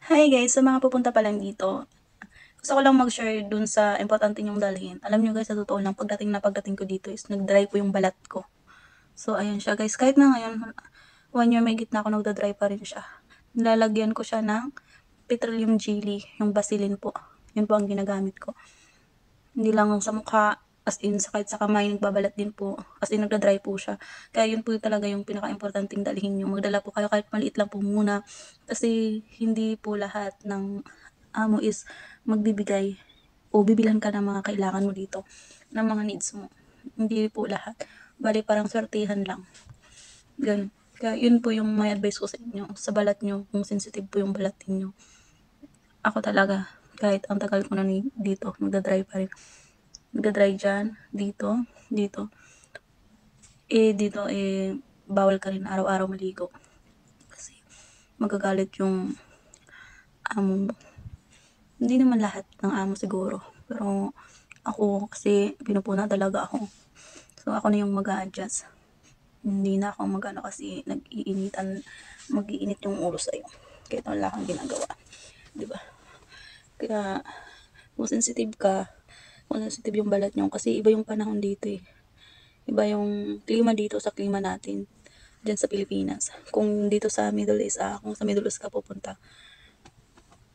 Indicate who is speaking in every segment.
Speaker 1: Hi guys, sa mga pupunta pa lang dito, gusto ko lang mag-share dun sa importante niyong dalhin. Alam niyo guys, sa totoo lang, pagdating ko dito is nag-dry po yung balat ko. So ayun siya guys, kahit na ngayon, 1 year mahigit na ako nagda-dry pa rin siya. Nilalagyan ko siya ng petroleum jelly, yung Vaseline po. Yun po ang ginagamit ko. Hindi lang sa mukha, as in sa kahit sa kamay, nagbabalat din po. As in nagda-dry po siya. Kaya yun po talaga yung pinaka-importanting dalhin niyo. Magdala po kayo kahit maliit lang po muna. Kasi hindi po lahat ng amo is magbibigay o bibilhan ka ng mga kailangan mo dito, ng mga needs mo. Hindi po lahat. Bali parang swertihan lang. Ganun. Kaya yun po yung may advice ko sa inyo. Sa balat nyo, kung sensitive po yung balat niyo. Ako talaga, kahit ang tagal ko na dito, nagda-dry pa rin. Nagda-dry dyan, dito. Dito, bawal ka rin araw-araw maligo. Kasi magagalit yung amo mo. Hindi naman lahat ng amo siguro. Pero ako kasi pinupuna talaga ako. So ako na yung mag-a-adjust. Hindi na ako mag-ano kasi mag-iinit yung ulo sa'yo. Kahit wala kang ginagawa. Diba? Kaya kung sensitive yung balat nyo kasi iba yung panahon dito eh. Iba yung klima dito sa klima natin dyan sa Pilipinas. Kung dito sa Middle East, kung sa Middle East ka pupunta,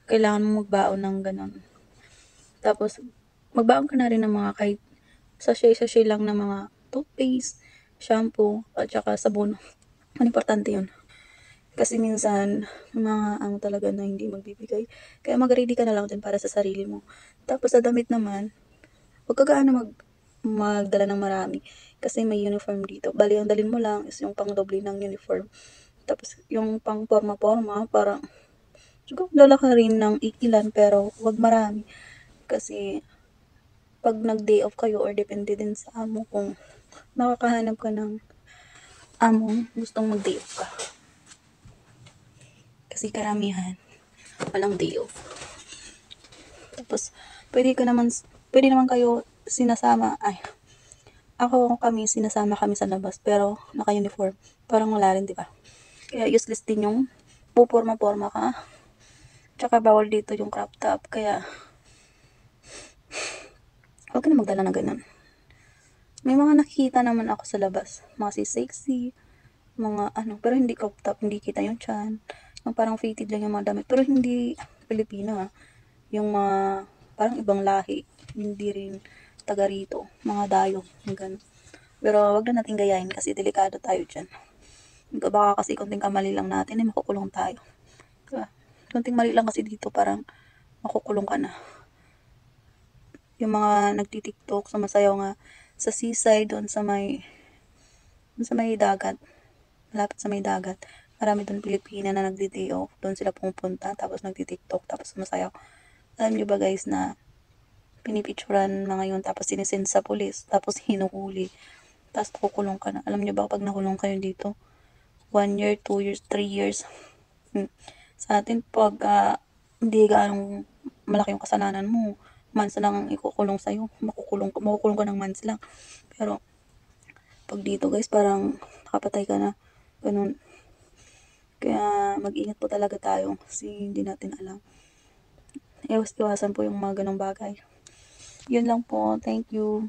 Speaker 1: kailangan mo magbaon ng ganon. Tapos, magbaon ka na rin ng mga kahit sachet-sachet lang ng mga toothpaste, shampoo, at saka sabon. Ang importante yun. Kasi minsan, mga ano talaga na hindi magbibigay. Kaya mag-ready ka na lang din para sa sarili mo. Tapos sa damit naman, huwag ka gaano magdala ng marami. Kasi may uniform dito. Bali, ang dalhin mo lang is yung pang-doble ng uniform. Tapos, yung pang forma-forma, parang, siguro dala ka rin ng ilan, pero huwag marami. Kasi, pag nag-day off kayo or depende din sa amo kung makakahanap ka ng amo, gustong mag-day off ka. Kasi karamihan, walang day off. Tapos, pwede naman kayo sinasama kami sa labas, pero naka-uniform. Parang wala rin, di ba? Kaya useless din yung puporma-porma ka. Tsaka bawal dito yung crop top, kaya huwag ka na magdala na ganun. May mga nakikita naman ako sa labas, mga sexy, mga ano, pero hindi crop top, hindi kita yung tiyan. Yung parang fitted lang yung mga damit, pero hindi Pilipino yung mga parang ibang lahi, hindi rin taga rito, mga dayo, yung ganun. Pero wag na natin gayahin kasi delikado tayo dyan. Baka kasi konting kamali lang natin, makukulong tayo. Diba? Konting mali lang kasi dito, parang makukulong ka na. Yung mga nagtitiktok, sumasayaw nga sa seaside, doon sa may dagat, malapit sa may dagat. Marami doon Pilipina na nagdi-day off, doon sila pumunta, tapos nagtitiktok, tapos sumasayaw. Alam nyo ba guys na pinipicturan mga yun, tapos sinisend sa pulis, tapos hinuhuli, tapos kukulong ka na. Alam nyo ba pag nakulong kayo dito, 1 year, 2 years, 3 years, sa atin pag hindi ganong malaki yung kasalanan mo, months lang ang ikukulong sa'yo, makukulong ka ng months lang. Pero pag dito guys, parang nakapatay ka na, ganun. Kaya mag-ingat po talaga tayo kasi hindi natin alam. Iwasan po yung mga ganong bagay. Yun lang po. Thank you.